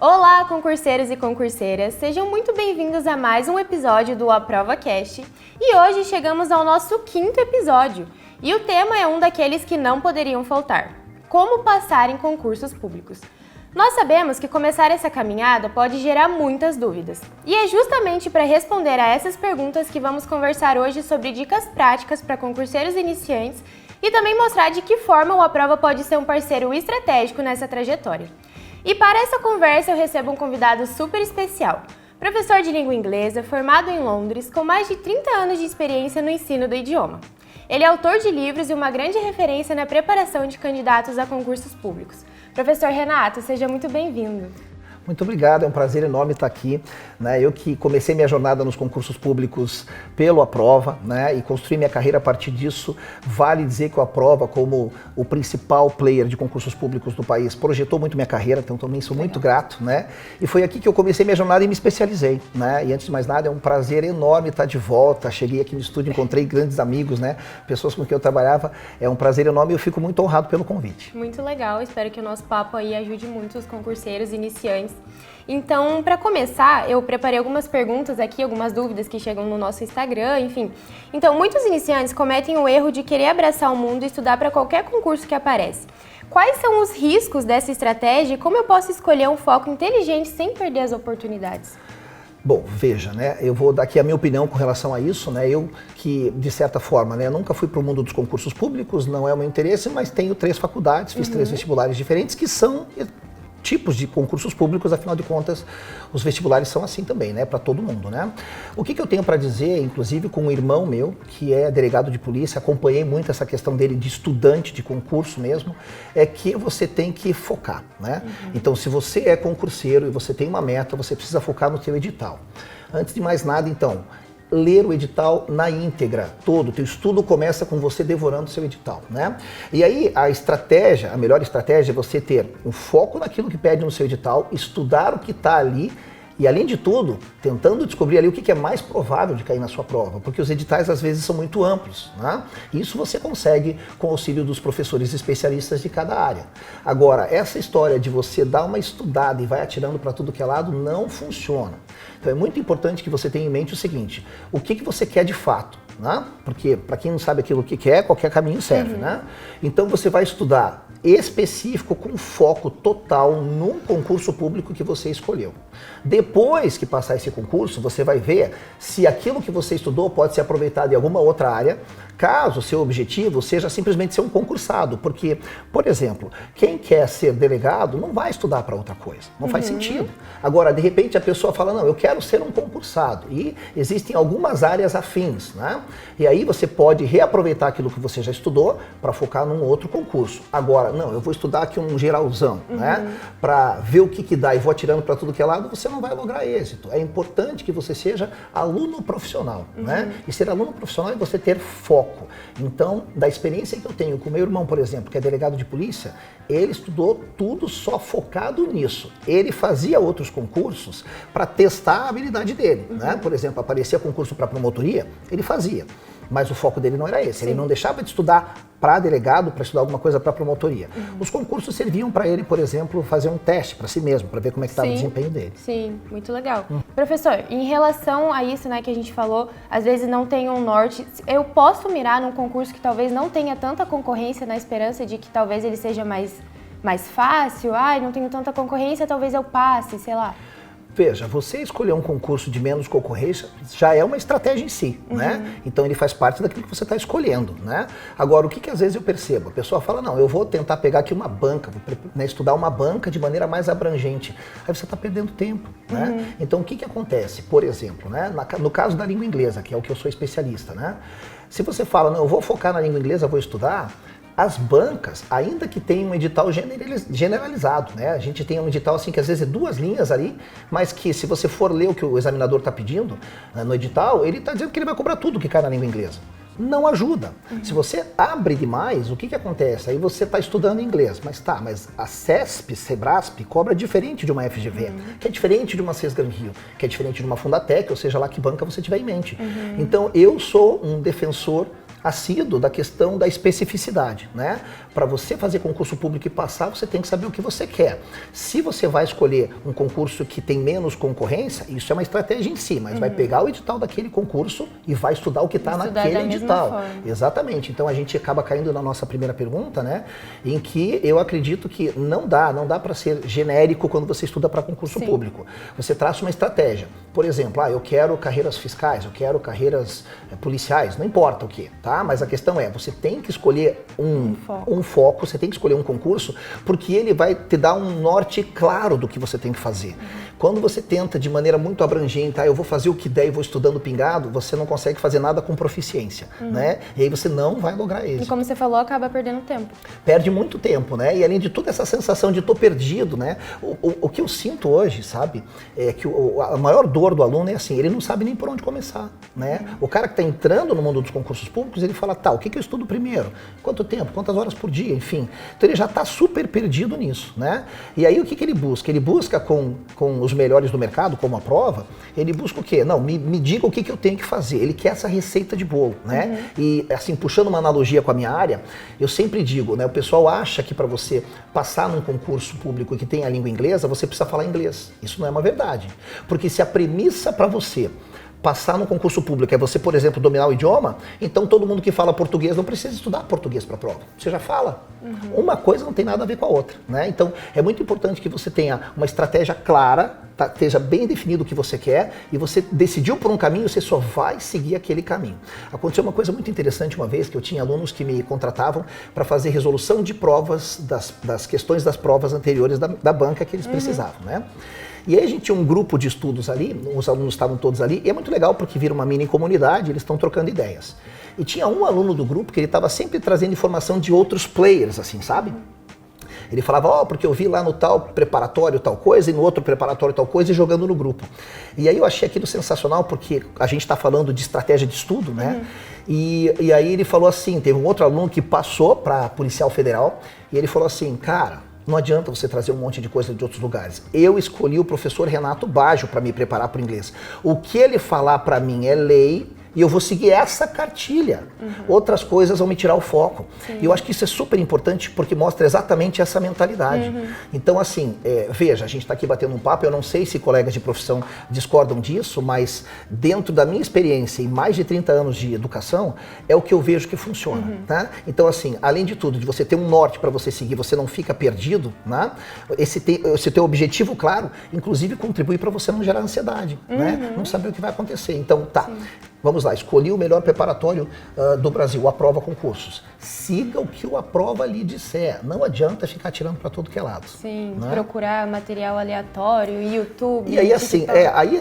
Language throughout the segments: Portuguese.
Olá, concurseiros e concurseiras! Sejam muito bem-vindos a mais um episódio do AprovaCast. E hoje chegamos ao nosso 5º episódio. E o tema é um daqueles que não poderiam faltar: como passar em concursos públicos. Nós sabemos que começar essa caminhada pode gerar muitas dúvidas. E é justamente para responder a essas perguntas que vamos conversar hoje sobre dicas práticas para concurseiros iniciantes e também mostrar de que forma o Aprova pode ser um parceiro estratégico nessa trajetória. E para essa conversa eu recebo um convidado super especial, professor de língua inglesa, formado em Londres, com mais de 30 anos de experiência no ensino do idioma. Ele é autor de livros e uma grande referência na preparação de candidatos a concursos públicos. Professor Renato, seja muito bem-vindo. Muito obrigado, é um prazer enorme estar aqui. Eu que comecei minha jornada nos concursos públicos pelo Aprova, e construí minha carreira a partir disso. Vale dizer que o Aprova, como o principal player de concursos públicos do país, projetou muito minha carreira, então também sou muito grato. E foi aqui que eu comecei minha jornada e me especializei. E antes de mais nada, é um prazer enorme estar de volta. Cheguei aqui no estúdio, encontrei grandes amigos, pessoas com quem eu trabalhava. É um prazer enorme e eu fico muito honrado pelo convite. Muito legal, espero que o nosso papo aí ajude muito os concurseiros iniciantes. Então, para começar, eu preparei algumas perguntas aqui, algumas dúvidas que chegam no nosso Instagram, enfim. Então, muitos iniciantes cometem o erro de querer abraçar o mundo e estudar para qualquer concurso que aparece. Quais são os riscos dessa estratégia e como eu posso escolher um foco inteligente sem perder as oportunidades? Bom, veja, eu vou dar aqui a minha opinião com relação a isso, eu que, de certa forma, nunca fui para o mundo dos concursos públicos, não é o meu interesse, mas tenho 3 faculdades, fiz 3 vestibulares diferentes que são tipos de concursos públicos, afinal de contas, os vestibulares são assim também, para todo mundo, O que eu tenho para dizer, inclusive com um irmão meu, que é delegado de polícia, acompanhei muito essa questão dele de estudante de concurso mesmo, é que você tem que focar, Então, se você é concurseiro e você tem uma meta, você precisa focar no seu edital. Antes de mais nada, então, ler o edital na íntegra, todo. O teu estudo começa com você devorando o seu edital, E aí a melhor estratégia é você ter um foco naquilo que pede no seu edital, estudar o que está ali e, além de tudo, tentando descobrir ali o que é mais provável de cair na sua prova, porque os editais às vezes são muito amplos, Isso você consegue com o auxílio dos professores especialistas de cada área. Agora, essa história de você dar uma estudada e vai atirando para tudo que é lado não funciona. Então é muito importante que você tenha em mente o seguinte: o que você quer de fato, Porque para quem não sabe aquilo que quer, qualquer caminho serve, Então você vai estudar específico com foco total num concurso público que você escolheu. Depois que passar esse concurso, você vai ver se aquilo que você estudou pode ser aproveitado em alguma outra área, caso o seu objetivo seja simplesmente ser um concursado. Porque, por exemplo, quem quer ser delegado não vai estudar para outra coisa, não faz sentido. Agora, de repente, a pessoa fala, não, eu quero ser um concursado. E existem algumas áreas afins, E aí você pode reaproveitar aquilo que você já estudou para focar num outro concurso. Agora, não, eu vou estudar aqui um geralzão, para ver o que dá e vou atirando para tudo que é lado, você não vai lograr êxito. É importante que você seja aluno profissional, E ser aluno profissional é você ter foco. Então, da experiência que eu tenho com meu irmão, por exemplo, que é delegado de polícia, ele estudou tudo só focado nisso. Ele fazia outros concursos para testar a habilidade dele, Por exemplo, aparecia concurso para promotoria, ele fazia. Mas o foco dele não era esse. Ele não deixava de estudar para delegado, para estudar alguma coisa para promotoria. Os concursos serviam para ele, por exemplo, fazer um teste para si mesmo, para ver como é que estava o desempenho dele. Sim, muito legal. Professor, em relação a isso, que a gente falou, às vezes não tem um norte, eu posso mirar num concurso que talvez não tenha tanta concorrência, na esperança de que talvez ele seja mais fácil? Não tenho tanta concorrência, talvez eu passe, sei lá. Veja, você escolher um concurso de menos concorrência já é uma estratégia em si, Então ele faz parte daquilo que você está escolhendo, Agora, o que às vezes eu percebo? A pessoa fala, não, eu vou tentar pegar aqui uma banca, vou estudar uma banca de maneira mais abrangente. Aí você está perdendo tempo, Então o que acontece? Por exemplo, no caso da língua inglesa, que é o que eu sou especialista, Se você fala, não, eu vou focar na língua inglesa, vou estudar, as bancas, ainda que tenham um edital generalizado, A gente tem um edital assim que às vezes é 2 linhas ali, mas que se você for ler o que o examinador está pedindo no edital, ele está dizendo que ele vai cobrar tudo que cai na língua inglesa. Não ajuda. Se você abre demais, o que acontece? Aí você está estudando inglês, mas a CESP, Sebrasp, cobra diferente de uma FGV, que é diferente de uma Sesgran Rio, que é diferente de uma Fundatec, ou seja lá que banca você tiver em mente. Então eu sou um defensor assíduo da questão da especificidade, né? Para você fazer concurso público e passar, você tem que saber o que você quer. Se você vai escolher um concurso que tem menos concorrência, isso é uma estratégia em si, mas vai pegar o edital daquele concurso e vai estudar o que está naquele edital. Exatamente. Então a gente acaba caindo na nossa primeira pergunta, né? Em que eu acredito que não dá para ser genérico quando você estuda para concurso público. Você traça uma estratégia. Por exemplo, eu quero carreiras fiscais, eu quero carreiras policiais, não importa o que, tá? Mas a questão é, você tem que escolher um foco, você tem que escolher um concurso, porque ele vai te dar um norte claro do que você tem que fazer. Quando você tenta de maneira muito abrangente, eu vou fazer o que der e vou estudando pingado, você não consegue fazer nada com proficiência, né? E aí você não vai lograr êxito. E como você falou, acaba perdendo tempo. Perde muito tempo, né? E além de tudo, essa sensação de tô perdido, né? O que eu sinto hoje, sabe, é que a maior dor do aluno é assim, ele não sabe nem por onde começar, né? O cara que está entrando no mundo dos concursos públicos, ele fala, o que eu estudo primeiro? Quanto tempo? Quantas horas por dia? Enfim. Então ele já está super perdido nisso, né? E aí o que ele busca? Ele busca com os melhores do mercado, como a prova, ele busca o quê? Não, me diga o que eu tenho que fazer. Ele quer essa receita de bolo, né? E assim, puxando uma analogia com a minha área, eu sempre digo, né? O pessoal acha que para você passar num concurso público que tem a língua inglesa, você precisa falar inglês. Isso não é uma verdade. Porque se a premissa para você passar no concurso público é você, por exemplo, dominar o idioma, então todo mundo que fala português não precisa estudar português para a prova. Você já fala. Uma coisa não tem nada a ver com a outra, né? Então é muito importante que você tenha uma estratégia clara, esteja bem definido o que você quer e você decidiu por um caminho, você só vai seguir aquele caminho. Aconteceu uma coisa muito interessante uma vez, que eu tinha alunos que me contratavam para fazer resolução de provas, das questões das provas anteriores da banca que eles precisavam, né? E aí a gente tinha um grupo de estudos ali, os alunos estavam todos ali, e é muito legal porque vira uma mini comunidade, eles estão trocando ideias. E tinha um aluno do grupo que ele estava sempre trazendo informação de outros players, assim, sabe? Ele falava, porque eu vi lá no tal preparatório tal coisa e no outro preparatório tal coisa e jogando no grupo. E aí eu achei aquilo sensacional porque a gente está falando de estratégia de estudo, né? E aí ele falou assim, teve um outro aluno que passou para policial federal e ele falou assim, cara, não adianta você trazer um monte de coisa de outros lugares. Eu escolhi o professor Renato Baggio para me preparar para o inglês. O que ele falar para mim é lei e eu vou seguir essa cartilha. Outras coisas vão me tirar o foco. E eu acho que isso é super importante porque mostra exatamente essa mentalidade. Então, assim, veja, a gente está aqui batendo um papo, eu não sei se colegas de profissão discordam disso, mas dentro da minha experiência e mais de 30 anos de educação, é o que eu vejo que funciona. Tá? Então, assim, além de tudo, de você ter um norte para você seguir, você não fica perdido, né? Esse teu objetivo claro, inclusive contribui para você não gerar ansiedade, né? Não saber o que vai acontecer. Então, vamos lá, escolhi o melhor preparatório do Brasil, Aprova Concursos. Siga o que o Aprova lhe disser. Não adianta ficar tirando para todo que é lado. Sim, né? Procurar material aleatório, YouTube. E aí assim,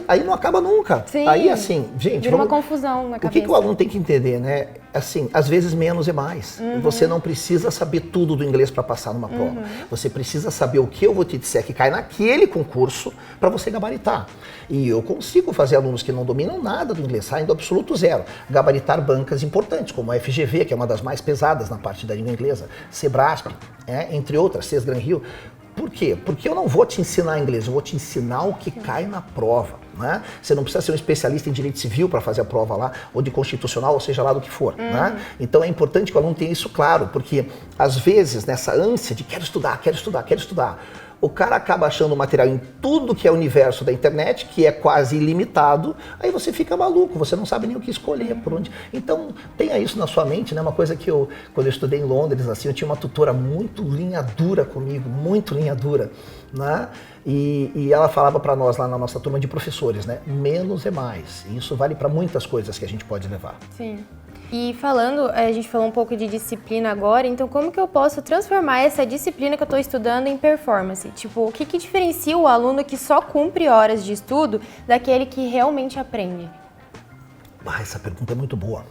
aí não acaba nunca. Sim. Aí assim, gente, vira uma confusão na cabeça. O que o aluno tem que entender, né? Assim, às vezes menos é mais. Você não precisa saber tudo do inglês para passar numa prova. Você precisa saber o que eu vou te disser que cai naquele concurso para você gabaritar. E eu consigo fazer alunos que não dominam nada do inglês, saem do absoluto zero, gabaritar bancas importantes, como a FGV, que é uma das mais pesadas na parte da língua inglesa, Sebrasp, entre outras, CES Gran Rio. Por quê? Porque eu não vou te ensinar inglês, eu vou te ensinar o que cai na prova. Né? Você não precisa ser um especialista em direito civil para fazer a prova lá, ou de constitucional, ou seja lá do que for. Né? Então é importante que o aluno tenha isso claro, porque às vezes nessa ânsia de quero estudar, o cara acaba achando material em tudo que é o universo da internet, que é quase ilimitado, aí você fica maluco, você não sabe nem o que escolher, por onde. Então, tenha isso na sua mente, né? Uma coisa que quando eu estudei em Londres, assim, eu tinha uma tutora muito linha dura comigo, muito linha dura, né? E ela falava para nós lá na nossa turma de professores, né? Menos é mais. E isso vale para muitas coisas que a gente pode levar. Sim. E a gente falou um pouco de disciplina agora, então como que eu posso transformar essa disciplina que eu estou estudando em performance? Tipo, o que diferencia o aluno que só cumpre horas de estudo daquele que realmente aprende? Essa pergunta é muito boa.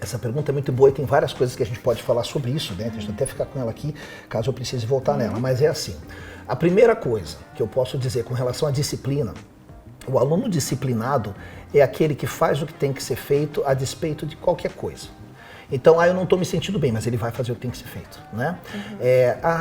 Essa pergunta é muito boa e tem várias coisas que a gente pode falar sobre isso, né? Deixa eu até ficar com ela aqui, caso eu precise voltar nela. Mas é assim, a primeira coisa que eu posso dizer com relação à disciplina, o aluno disciplinado é aquele que faz o que tem que ser feito a despeito de qualquer coisa. Então, eu não estou me sentindo bem, mas ele vai fazer o que tem que ser feito, né?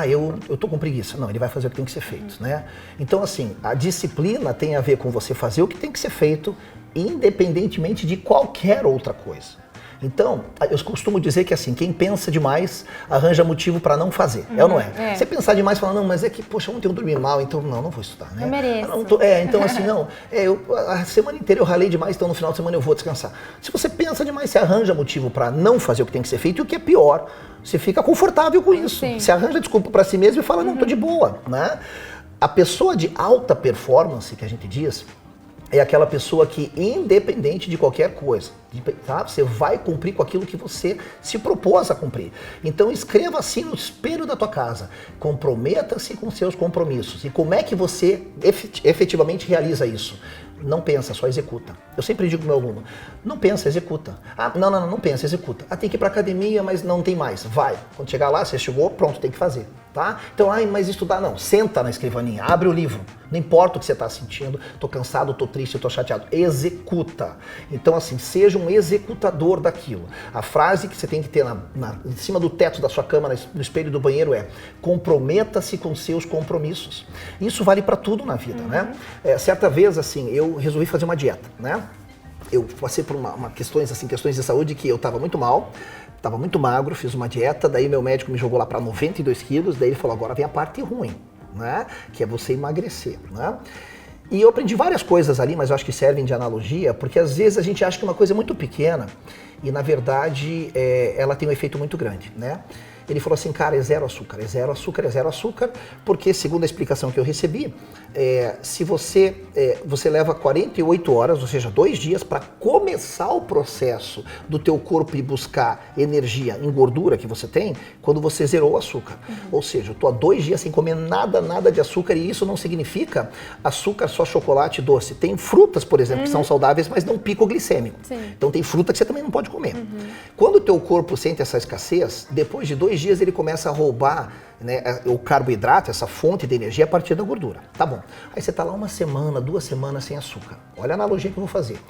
Eu estou com preguiça. Não, ele vai fazer o que tem que ser feito, né? Então, assim, a disciplina tem a ver com você fazer o que tem que ser feito, independentemente de qualquer outra coisa. Então, eu costumo dizer que assim, quem pensa demais arranja motivo para não fazer, é ou não é? Você pensar demais e falar, não, mas é que, poxa, ontem eu dormi mal, então não vou estudar, né? Eu mereço. Então assim, não, a semana inteira eu ralei demais, então no final de semana eu vou descansar. Se você pensa demais, você arranja motivo para não fazer o que tem que ser feito, e o que é pior, você fica confortável com isso. Sim. Você arranja desculpa para si mesmo e fala, não, tô de boa, né? A pessoa de alta performance, que a gente diz, é aquela pessoa que, independente de qualquer coisa, tá? Você vai cumprir com aquilo que você se propôs a cumprir. Então escreva assim no espelho da tua casa, comprometa-se com seus compromissos. E como é que você efetivamente realiza isso? Não pensa, só executa. Eu sempre digo pro meu aluno, não pensa, executa. Ah, não pensa, executa. Ah, tem que ir pra academia, mas não tem mais. Vai. Quando chegar lá, você chegou, pronto, tem que fazer, tá? Então, mas estudar não. Senta na escrivaninha, abre o livro. Não importa o que você tá sentindo, tô cansado, tô triste, tô chateado. Executa. Então, assim, seja um executador daquilo. A frase que você tem que ter em cima do teto da sua cama, no espelho do banheiro é: comprometa-se com seus compromissos. Isso vale pra tudo na vida, né? Certa vez, assim, eu resolvi fazer uma dieta, né? Eu passei por questões de saúde que eu estava muito mal, estava muito magro, fiz uma dieta, daí meu médico me jogou lá para 92 quilos, daí ele falou, agora vem a parte ruim, né? Que é você emagrecer, né? E eu aprendi várias coisas ali, mas eu acho que servem de analogia, porque às vezes a gente acha que uma coisa é muito pequena e na verdade ela tem um efeito muito grande, né? Ele falou assim, cara, é zero açúcar, é zero açúcar, é zero açúcar, porque segundo a explicação que eu recebi, se você leva 48 horas, ou seja, 2 dias, para começar o processo do teu corpo ir buscar energia em gordura que você tem, quando você zerou o açúcar. Ou seja, eu tô há 2 dias sem comer nada de açúcar, e isso não significa açúcar só chocolate doce. Tem frutas, por exemplo, que são saudáveis, mas não pico glicêmico. Sim. Então tem fruta que você também não pode comer. Quando o teu corpo sente essa escassez, depois de 2 dias ele começa a roubar, né, o carboidrato, essa fonte de energia, a partir da gordura. Tá bom. Aí você tá lá 1 semana, 2 semanas sem açúcar. Olha a analogia que eu vou fazer.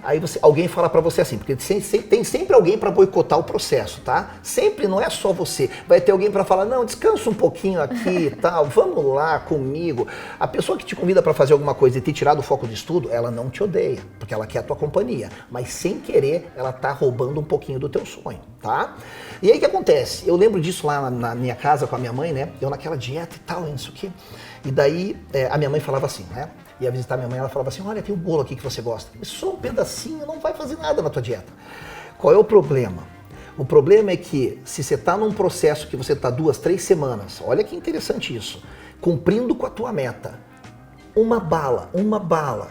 Aí alguém fala pra você assim, porque tem sempre alguém pra boicotar o processo, tá? Sempre, não é só você. Vai ter alguém pra falar, não, descansa um pouquinho aqui e tal, vamos lá comigo. A pessoa que te convida pra fazer alguma coisa e te tirar do foco de estudo, ela não te odeia, porque ela quer a tua companhia. Mas sem querer, ela tá roubando um pouquinho do teu sonho, tá? E aí o que acontece? Eu lembro disso lá na minha casa com a minha mãe, né? Eu naquela dieta e tal, isso aqui. E daí a minha mãe falava assim, né? Ia visitar minha mãe, ela falava assim, olha, tem um bolo aqui que você gosta. Mas só um pedacinho não vai fazer nada na tua dieta. Qual é o problema? O problema é que se você está num processo que você está 2, 3 semanas, olha que interessante isso, cumprindo com a tua meta, uma bala,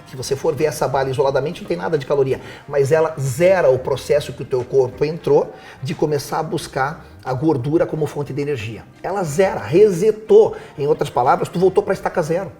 que você for ver essa bala isoladamente não tem nada de caloria, mas ela zera o processo que o teu corpo entrou de começar a buscar a gordura como fonte de energia. Ela zera, resetou. Em outras palavras, tu voltou para a estaca zero.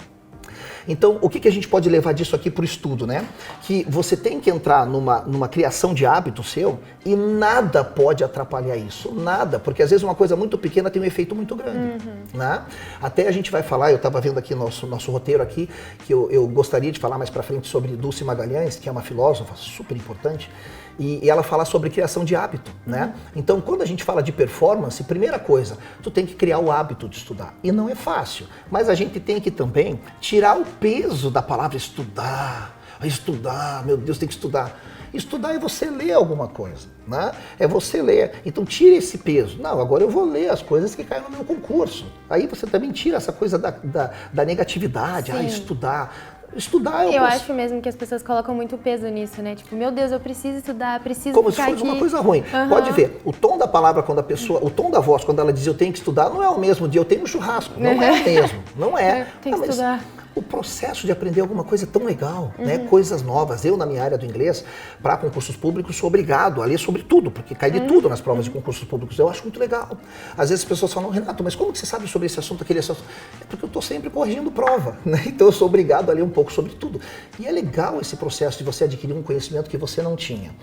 Então, o que a gente pode levar disso aqui para o estudo, né? Que você tem que entrar numa criação de hábito seu e nada pode atrapalhar isso, nada, porque às vezes uma coisa muito pequena tem um efeito muito grande, né? Até a gente vai falar, eu estava vendo aqui nosso roteiro aqui, que eu gostaria de falar mais para frente sobre Dulce Magalhães, que é uma filósofa super importante, e ela fala sobre criação de hábito, né? Então, quando a gente fala de performance, primeira coisa, tu tem que criar o hábito de estudar. E não é fácil, mas a gente tem que também tirar o peso da palavra estudar. Estudar, meu Deus, tem que estudar. Estudar é você ler alguma coisa, né? É você ler. Então tira esse peso. Não, agora eu vou ler as coisas que caem no meu concurso. Aí você também tira essa coisa da negatividade. Sim. Estudar. Estudar eu acho mesmo que as pessoas colocam muito peso nisso, né? Tipo, meu Deus, eu preciso estudar, preciso como ficar se fosse aqui. Uma coisa ruim. Pode ver, o tom da palavra quando a pessoa, o tom da voz quando ela diz eu tenho que estudar, não é o mesmo de eu tenho um churrasco. Não é o mesmo, não é. Tem que estudar. O processo de aprender alguma coisa é tão legal, né? Coisas novas. Eu, na minha área do inglês, para concursos públicos, sou obrigado a ler sobre tudo, porque cai de tudo nas provas de concursos públicos. Eu acho muito legal. Às vezes as pessoas falam, Renato, mas como que você sabe sobre esse assunto, aquele assunto? É porque eu estou sempre corrigindo prova, né? Então eu sou obrigado a ler um pouco sobre tudo. E é legal esse processo de você adquirir um conhecimento que você não tinha.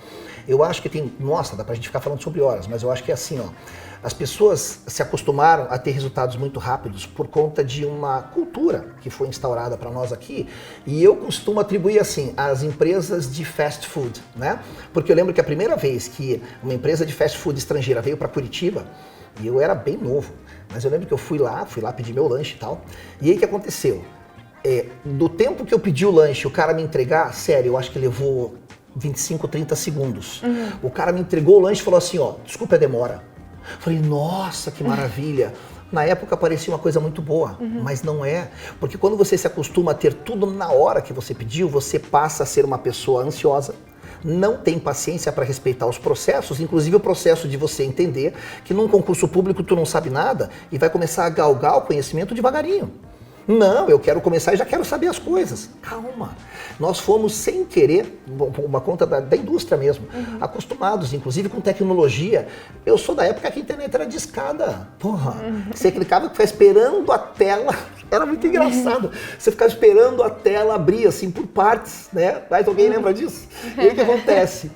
Eu acho que tem, nossa, dá pra gente ficar falando sobre horas, mas eu acho que é assim, ó. As pessoas se acostumaram a ter resultados muito rápidos por conta de uma cultura que foi instaurada para nós aqui, e eu costumo atribuir assim às empresas de fast food, né? Porque eu lembro que a primeira vez que uma empresa de fast food estrangeira veio para Curitiba, e eu era bem novo, mas eu lembro que eu fui lá pedir meu lanche e tal, e aí o que aconteceu? Do tempo que eu pedi o lanche, o cara me entregar, sério, eu acho que levou 25, 30 segundos. O cara me entregou o lanche e falou assim, ó, desculpa a demora. Falei, nossa, que maravilha. Na época parecia uma coisa muito boa, mas não é. Porque quando você se acostuma a ter tudo na hora que você pediu, você passa a ser uma pessoa ansiosa, não tem paciência para respeitar os processos, inclusive o processo de você entender que num concurso público tu não sabe nada e vai começar a galgar o conhecimento devagarinho. Não, eu quero começar e já quero saber as coisas. Calma. Nós fomos sem querer, uma conta da indústria mesmo, acostumados, inclusive com tecnologia. Eu sou da época que a internet era discada. Porra, você clicava e ficava esperando a tela. Era muito engraçado. Você ficava esperando a tela abrir, assim, por partes, né? Mas alguém lembra disso? E aí o que acontece?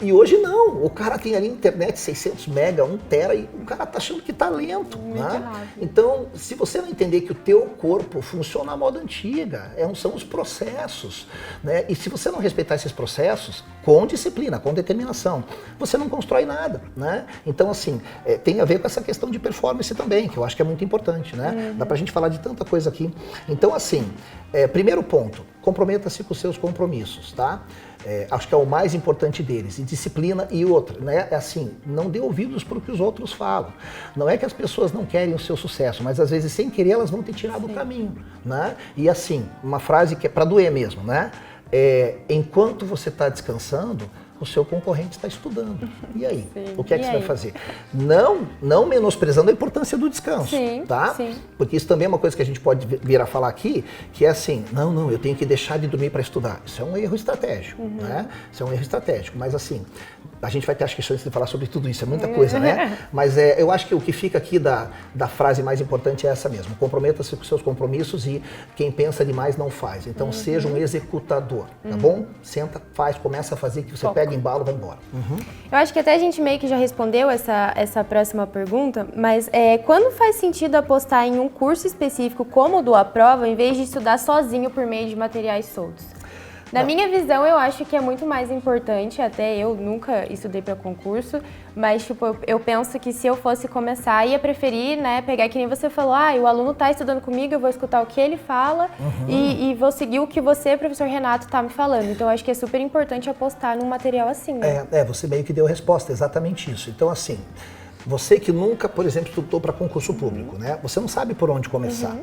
E hoje não, o cara tem ali internet 600 mega, 1 tera e o cara tá achando que tá lento, né? Então, se você não entender que o teu corpo funciona à moda antiga, são os processos, né? E se você não respeitar esses processos, com disciplina, com determinação, você não constrói nada, né? Então, assim, tem a ver com essa questão de performance também, que eu acho que é muito importante, né? Dá pra gente falar de tanta coisa aqui. Então, assim, primeiro ponto, comprometa-se com os seus compromissos, tá? Acho que é o mais importante deles, e disciplina e outra, né? É assim, não dê ouvidos para o que os outros falam. Não é que as pessoas não querem o seu sucesso, mas às vezes sem querer elas vão te tirar do caminho, né? E assim, uma frase que é para doer mesmo, né? Enquanto você está descansando, o seu concorrente está estudando. E aí? Sim. O que é que você vai fazer? Não menosprezando a importância do descanso, tá? Sim. Porque isso também é uma coisa que a gente pode vir a falar aqui, que é assim, não, eu tenho que deixar de dormir para estudar. Isso é um erro estratégico, né? Isso é um erro estratégico, mas assim, a gente vai ter as questões de falar sobre tudo isso, é muita coisa, né? Mas eu acho que o que fica aqui da frase mais importante é essa mesmo, comprometa-se com seus compromissos e quem pensa demais não faz. Então seja um executador, tá bom? Senta, faz, começa a fazer, que você pega embalo, vai embora. Eu acho que até a gente meio que já respondeu essa próxima pergunta, mas quando faz sentido apostar em um curso específico como o do Aprova, em vez de estudar sozinho por meio de materiais soltos? Na minha visão, eu acho que é muito mais importante, até eu nunca estudei para concurso, mas tipo, eu penso que se eu fosse começar, ia preferir, né, pegar que nem você falou, o aluno está estudando comigo, eu vou escutar o que ele fala e vou seguir o que você, professor Renato, está me falando. Então, eu acho que é super importante apostar num material assim, né? Você meio que deu a resposta, exatamente isso. Então, assim, você que nunca, por exemplo, estudou para concurso público, né? Você não sabe por onde começar.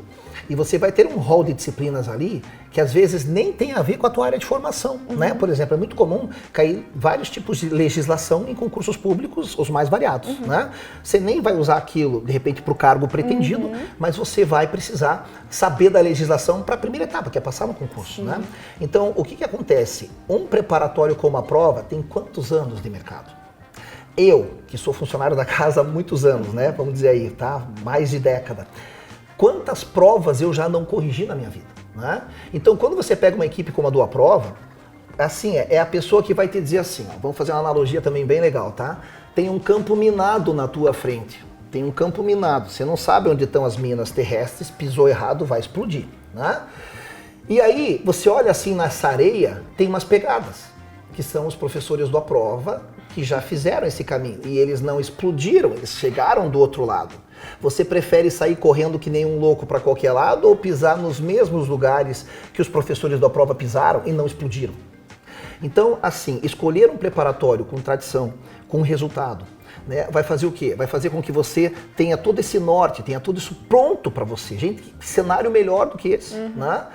E você vai ter um rol de disciplinas ali que às vezes nem tem a ver com a tua área de formação, né? Por exemplo, é muito comum cair vários tipos de legislação em concursos públicos, os mais variados, né? Você nem vai usar aquilo, de repente, para o cargo pretendido, mas você vai precisar saber da legislação para a primeira etapa, que é passar no concurso, né? Então, o que acontece? Um preparatório como a prova tem quantos anos de mercado? Eu, que sou funcionário da casa há muitos anos, né? Vamos dizer aí, tá? Mais de década. Quantas provas eu já não corrigi na minha vida, né? Então, quando você pega uma equipe como a do Aprova, assim, é a pessoa que vai te dizer assim, ó, vamos fazer uma analogia também bem legal, tá? Tem um campo minado na tua frente. Tem um campo minado. Você não sabe onde estão as minas terrestres, pisou errado, vai explodir, né? E aí, você olha assim nessa areia, tem umas pegadas, que são os professores do Aprova, que já fizeram esse caminho e eles não explodiram, eles chegaram do outro lado. Você prefere sair correndo que nem um louco para qualquer lado ou pisar nos mesmos lugares que os professores do Aprova pisaram e não explodiram? Então, assim, escolher um preparatório com tradição, com resultado, né, vai fazer o quê? Vai fazer com que você tenha todo esse norte, tenha tudo isso pronto para você. Gente, que cenário melhor do que esse, né?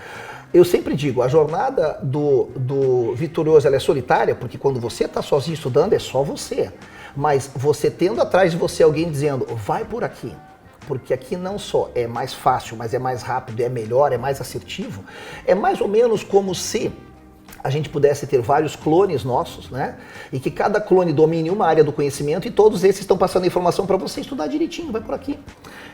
Eu sempre digo, a jornada do vitorioso ela é solitária, porque quando você está sozinho estudando é só você. Mas você tendo atrás de você alguém dizendo, vai por aqui, porque aqui não só é mais fácil, mas é mais rápido, é melhor, é mais assertivo. É mais ou menos como se a gente pudesse ter vários clones nossos, né? E que cada clone domine uma área do conhecimento e todos esses estão passando a informação para você estudar direitinho, vai por aqui.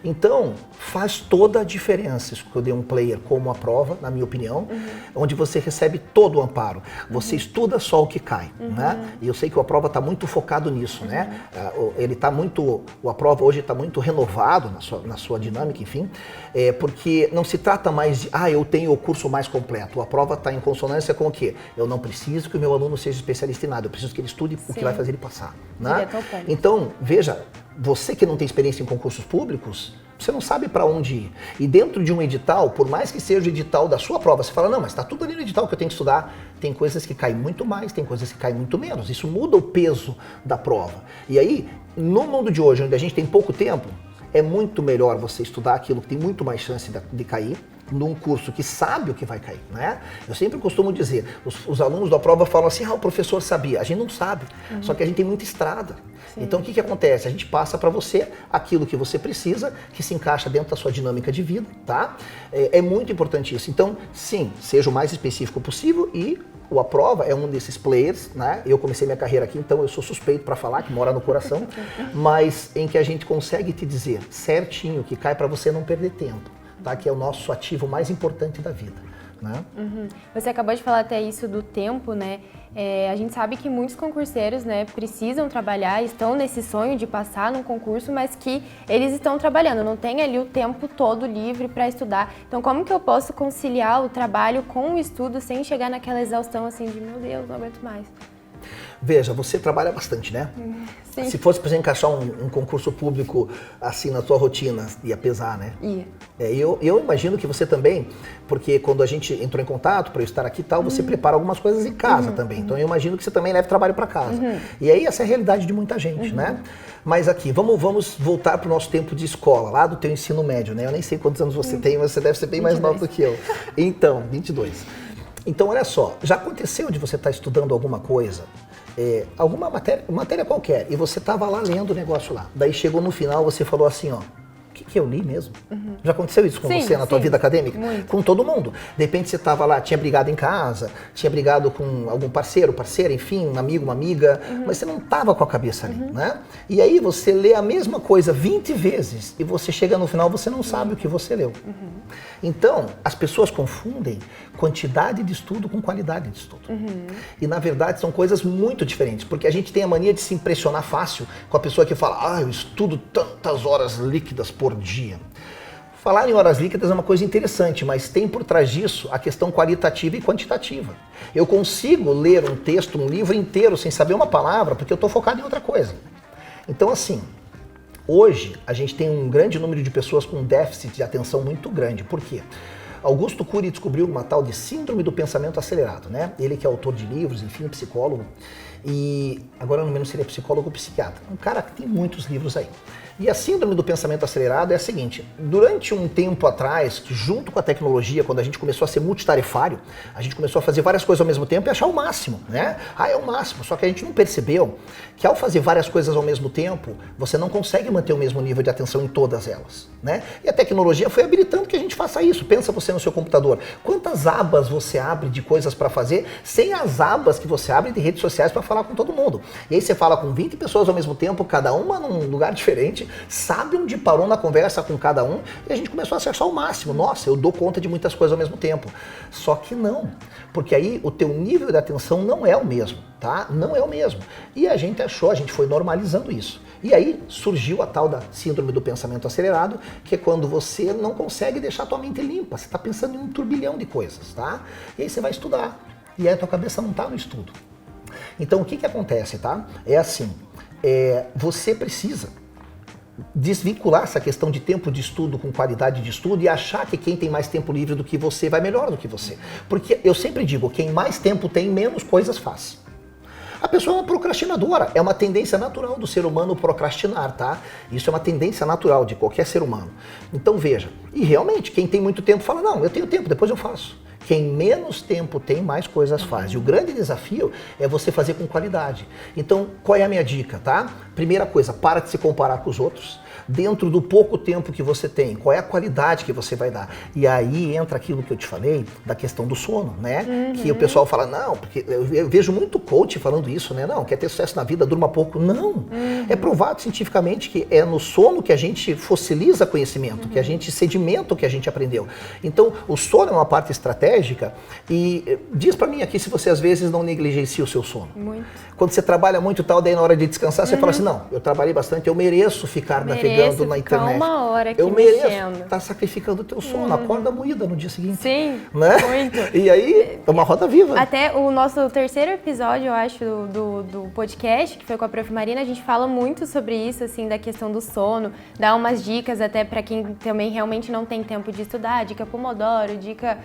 Então, faz toda a diferença escolher um player como a prova, na minha opinião, onde você recebe todo o amparo. Você estuda só o que cai, né? E eu sei que o Aprova está muito focado nisso, né? Ele está muito, o Aprova hoje está muito renovado na sua dinâmica, enfim, porque não se trata mais de, eu tenho o curso mais completo. O Aprova está em consonância com o quê? Eu não preciso que o meu aluno seja especialista em nada, eu preciso que ele estude o que vai fazer ele passar, né? Então, veja, você que não tem experiência em concursos públicos, Você não sabe para onde ir. E dentro de um edital, por mais que seja o edital da sua prova, você fala, não, mas está tudo ali no edital que eu tenho que estudar. Tem coisas que caem muito mais, tem coisas que caem muito menos. Isso muda o peso da prova. E aí, no mundo de hoje, onde a gente tem pouco tempo, é muito melhor você estudar aquilo que tem muito mais chance de cair, num curso que sabe o que vai cair, né? Eu sempre costumo dizer, os alunos da prova falam assim, o professor sabia. A gente não sabe, só que a gente tem muita estrada. Sim. Então o que acontece? A gente passa para você aquilo que você precisa, que se encaixa dentro da sua dinâmica de vida, tá? É muito importante isso. Então, sim, seja o mais específico possível e a prova é um desses players, né? Eu comecei minha carreira aqui, então eu sou suspeito para falar, que mora no coração, mas em que a gente consegue te dizer certinho que cai para você não perder tempo, tá? Que é o nosso ativo mais importante da vida, né? Você acabou de falar até isso do tempo, né? A gente sabe que muitos concurseiros, né, precisam trabalhar, estão nesse sonho de passar num concurso, mas que eles estão trabalhando, não tem ali o tempo todo livre para estudar. Então, como que eu posso conciliar o trabalho com o estudo sem chegar naquela exaustão assim de, meu Deus, não aguento mais? Veja, você trabalha bastante, né? Sim. Se fosse para você encaixar um concurso público assim na sua rotina, ia pesar, né? Ia. Eu imagino que você também, porque quando a gente entrou em contato para eu estar aqui e tal, você prepara algumas coisas em casa também. Então eu imagino que você também leva trabalho para casa. E aí essa é a realidade de muita gente, né? Mas aqui, vamos voltar para o nosso tempo de escola, lá do teu ensino médio, né? Eu nem sei quantos anos você tem, mas você deve ser bem 22. Mais novo do que eu. Então, 22. Então, olha só, já aconteceu de você estar estudando alguma coisa, alguma matéria qualquer, e você estava lá lendo o negócio lá. Daí chegou no final, você falou assim, ó, o que eu li mesmo? Já aconteceu isso com você na tua vida acadêmica? Muito. Com todo mundo. De repente você estava lá, tinha brigado em casa, tinha brigado com algum parceiro, parceira, enfim, um amigo, uma amiga, mas você não estava com a cabeça ali, né? E aí você lê a mesma coisa 20 vezes e você chega no final, você não sabe o que você leu. Então, as pessoas confundem quantidade de estudo com qualidade de estudo. E na verdade são coisas muito diferentes, porque a gente tem a mania de se impressionar fácil com a pessoa que fala, eu estudo tantas horas líquidas por dia. Falar em horas líquidas é uma coisa interessante, mas tem por trás disso a questão qualitativa e quantitativa. Eu consigo ler um texto, um livro inteiro sem saber uma palavra, porque eu estou focado em outra coisa. Então assim, hoje a gente tem um grande número de pessoas com déficit de atenção muito grande. Por quê? Augusto Cury descobriu uma tal de síndrome do pensamento acelerado, né? Ele que é autor de livros, enfim, psicólogo. E agora eu não me lembro se ele é psicólogo ou psiquiatra. Um cara que tem muitos livros aí. E a síndrome do pensamento acelerado é a seguinte, durante um tempo atrás, que junto com a tecnologia, quando a gente começou a ser multitarefário, a gente começou a fazer várias coisas ao mesmo tempo e achar o máximo, né? É o máximo, só que a gente não percebeu que ao fazer várias coisas ao mesmo tempo, você não consegue manter o mesmo nível de atenção em todas elas, né? E a tecnologia foi habilitando que a gente faça isso. Pensa você no seu computador, quantas abas você abre de coisas para fazer, sem as abas que você abre de redes sociais para falar com todo mundo. E aí você fala com 20 pessoas ao mesmo tempo, cada uma num lugar diferente, sabe onde parou na conversa com cada um, e a gente começou a acessar o máximo. Nossa, eu dou conta de muitas coisas ao mesmo tempo. Só que não, porque aí o teu nível de atenção não é o mesmo, tá? Não é o mesmo. E a gente foi normalizando isso. E aí surgiu a tal da síndrome do pensamento acelerado, que é quando você não consegue deixar a tua mente limpa, você está pensando em um turbilhão de coisas, tá? E aí você vai estudar, e aí a tua cabeça não está no estudo. Então o que acontece, tá? É assim, você precisa desvincular essa questão de tempo de estudo com qualidade de estudo e achar que quem tem mais tempo livre do que você vai melhor do que você. Porque eu sempre digo, quem mais tempo tem, menos coisas faz. A pessoa é uma procrastinadora, é uma tendência natural do ser humano procrastinar, tá? Isso é uma tendência natural de qualquer ser humano. Então veja, e realmente, quem tem muito tempo fala, não, eu tenho tempo, depois eu faço. Quem menos tempo tem, mais coisas faz. E o grande desafio é você fazer com qualidade. Então, qual é a minha dica, tá? Primeira coisa, para de se comparar com os outros. Dentro do pouco tempo que você tem, qual é a qualidade que você vai dar? E aí entra aquilo que eu te falei, da questão do sono, né? Que o pessoal fala, não, porque eu vejo muito coach falando isso, né? Não, quer ter sucesso na vida, durma pouco. Não, é provado cientificamente que é no sono que a gente fossiliza conhecimento, que a gente sedimenta o que a gente aprendeu. Então, o sono é uma parte estratégica e diz pra mim aqui se você às vezes não negligencia o seu sono. Muito. Quando você trabalha muito e tal, daí na hora de descansar, você fala assim, não, eu trabalhei bastante, eu mereço ficar na felicidade. navegando na internet. Uma hora aqui eu mereço mexendo. Tá sacrificando o teu sono, acorda moída no dia seguinte. Sim, né? muito. E aí, é uma roda viva. Até o nosso terceiro episódio, eu acho, do podcast, que foi com a Prof. Marina, a gente fala muito sobre isso, assim, da questão do sono, dá umas dicas até para quem também realmente não tem tempo de estudar, dica Pomodoro, dica...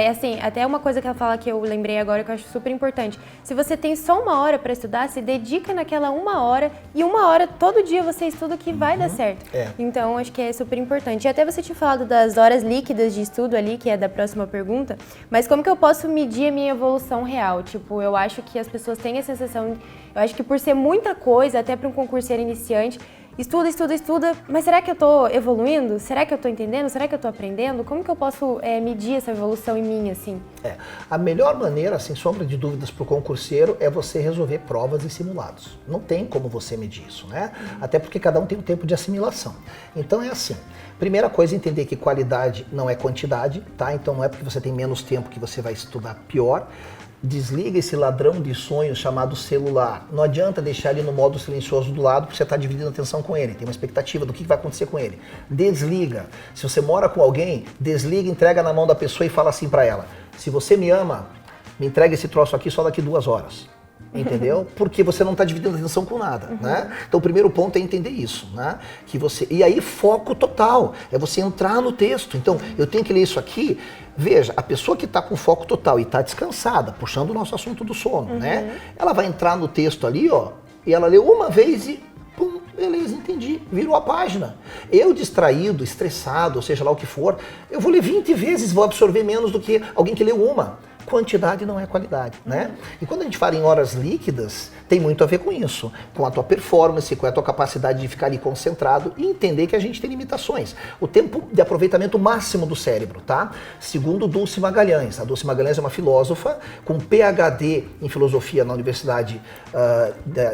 assim, até uma coisa que ela fala que eu lembrei agora que eu acho super importante. Se você tem só 1 hora para estudar, se dedica naquela 1 hora e 1 hora todo dia você estuda que vai dar certo. Então, acho que é super importante. E até você tinha falado das horas líquidas de estudo ali, que é da próxima pergunta, mas como que eu posso medir a minha evolução real? Tipo, eu acho que as pessoas têm a sensação, eu acho que por ser muita coisa, até para um concurseiro iniciante, estuda, mas será que eu tô evoluindo? Será que eu tô entendendo? Será que eu tô aprendendo? Como que eu posso medir essa evolução em mim, assim? A melhor maneira, sem sombra de dúvidas, para o concurseiro é você resolver provas e simulados. Não tem como você medir isso, né? Até porque cada um tem um tempo de assimilação. Então é assim, primeira coisa, entender que qualidade não é quantidade, tá? Então não é porque você tem menos tempo que você vai estudar pior. Desliga esse ladrão de sonhos chamado celular. Não adianta deixar ele no modo silencioso do lado porque você está dividindo a atenção com ele. Tem uma expectativa do que vai acontecer com ele. Desliga. Se você mora com alguém, desliga, entrega na mão da pessoa e fala assim para ela: se você me ama, me entrega esse troço aqui só daqui 2 horas. Entendeu? Porque você não está dividindo atenção com nada, né? Então o primeiro ponto é entender isso, né? Que você... E aí foco total, é você entrar no texto. Então eu tenho que ler isso aqui. Veja, a pessoa que está com foco total e está descansada, puxando o nosso assunto do sono, né? Ela vai entrar no texto ali, ó, e ela leu uma vez e pum, beleza, entendi, virou a página. Eu distraído, estressado, ou seja lá o que for, eu vou ler 20 vezes, vou absorver menos do que alguém que leu uma. Quantidade não é qualidade, né? E quando a gente fala em horas líquidas, tem muito a ver com isso, com a tua performance, com a tua capacidade de ficar ali concentrado e entender que a gente tem limitações. O tempo de aproveitamento máximo do cérebro, tá? Segundo Dulce Magalhães. A Dulce Magalhães é uma filósofa com PhD em filosofia na Universidade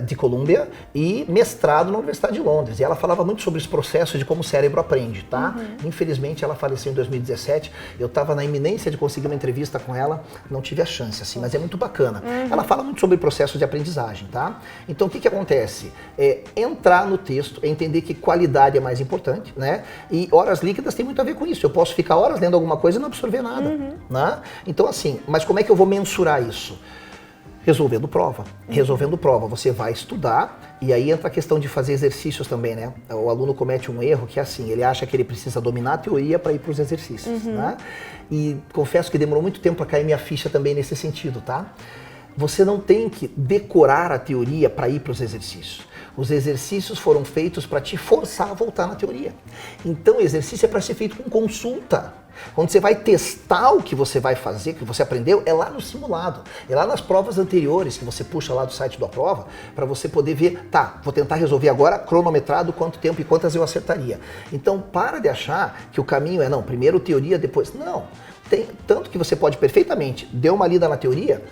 de Colômbia e mestrado na Universidade de Londres. E ela falava muito sobre os processos de como o cérebro aprende, tá? Infelizmente ela faleceu em 2017. Eu estava na iminência de conseguir uma entrevista com ela. Não tive a chance, assim, mas é muito bacana. Ela fala muito sobre processos de aprendizagem, tá? Então, o que acontece? É entrar no texto, é entender que qualidade é mais importante, né? E horas líquidas tem muito a ver com isso. Eu posso ficar horas lendo alguma coisa e não absorver nada, né? Então, assim, mas como é que eu vou mensurar isso? Resolvendo prova. Resolvendo prova, você vai estudar e aí entra a questão de fazer exercícios também, né? O aluno comete um erro que é assim, ele acha que ele precisa dominar a teoria para ir para os exercícios, né? E confesso que demorou muito tempo para cair minha ficha também nesse sentido, tá? Você não tem que decorar a teoria para ir para os exercícios. Os exercícios foram feitos para te forçar a voltar na teoria. Então o exercício é para ser feito com consulta. Quando você vai testar o que você vai fazer, o que você aprendeu, é lá no simulado. É lá nas provas anteriores que você puxa lá do site da prova para você poder ver, tá, vou tentar resolver agora cronometrado quanto tempo e quantas eu acertaria. Então para de achar que o caminho é, não, primeiro teoria, depois... Não, tem tanto que você pode perfeitamente, deu uma lida na teoria,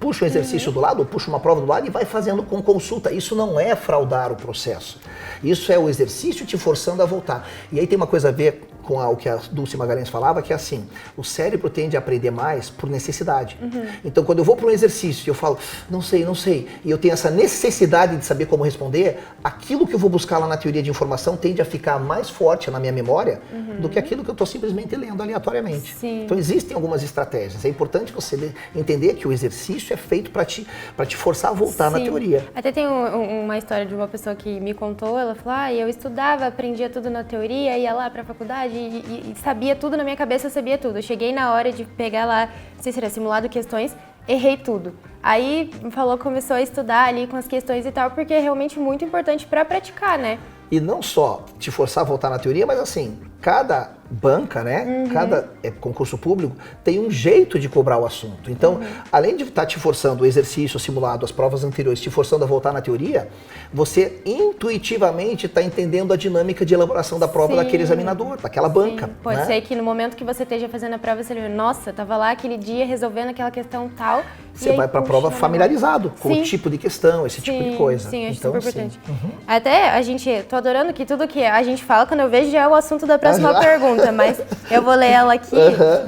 puxa um exercício do lado, puxa uma prova do lado e vai fazendo com consulta. Isso não é fraudar o processo. Isso é o exercício te forçando a voltar. E aí tem uma coisa a ver com o que a Dulce Magalhães falava, que é assim, o cérebro tende a aprender mais por necessidade. Então quando eu vou para um exercício e eu falo, não sei, e eu tenho essa necessidade de saber como responder, aquilo que eu vou buscar lá na teoria de informação tende a ficar mais forte na minha memória do que aquilo que eu estou simplesmente lendo aleatoriamente. Sim. Então existem algumas estratégias. É importante você entender que o exercício é feito para te forçar a voltar na teoria. Até tem uma história de uma pessoa que me contou, ela falou, eu estudava, aprendia tudo na teoria, ia lá para a faculdade e sabia tudo na minha cabeça, eu sabia tudo. Eu cheguei na hora de pegar lá, não sei se era simulado questões, errei tudo. Aí começou a estudar ali com as questões e tal, porque é realmente muito importante para praticar, né? E não só te forçar a voltar na teoria, mas assim, cada banca, né? Cada concurso público tem um jeito de cobrar o assunto. Então, além de estar te forçando o exercício, o simulado, as provas anteriores, te forçando a voltar na teoria, você intuitivamente está entendendo a dinâmica de elaboração da prova daquele examinador, daquela banca. Pode ser que no momento que você esteja fazendo a prova, você lembra, nossa, estava lá aquele dia resolvendo aquela questão tal, você vai para a prova familiarizado com Sim. o tipo de questão, esse tipo de coisa. Sim, acho então, super importante. Até tô adorando que tudo que a gente fala, quando eu vejo, já é o assunto da próxima pergunta, mas eu vou ler ela aqui.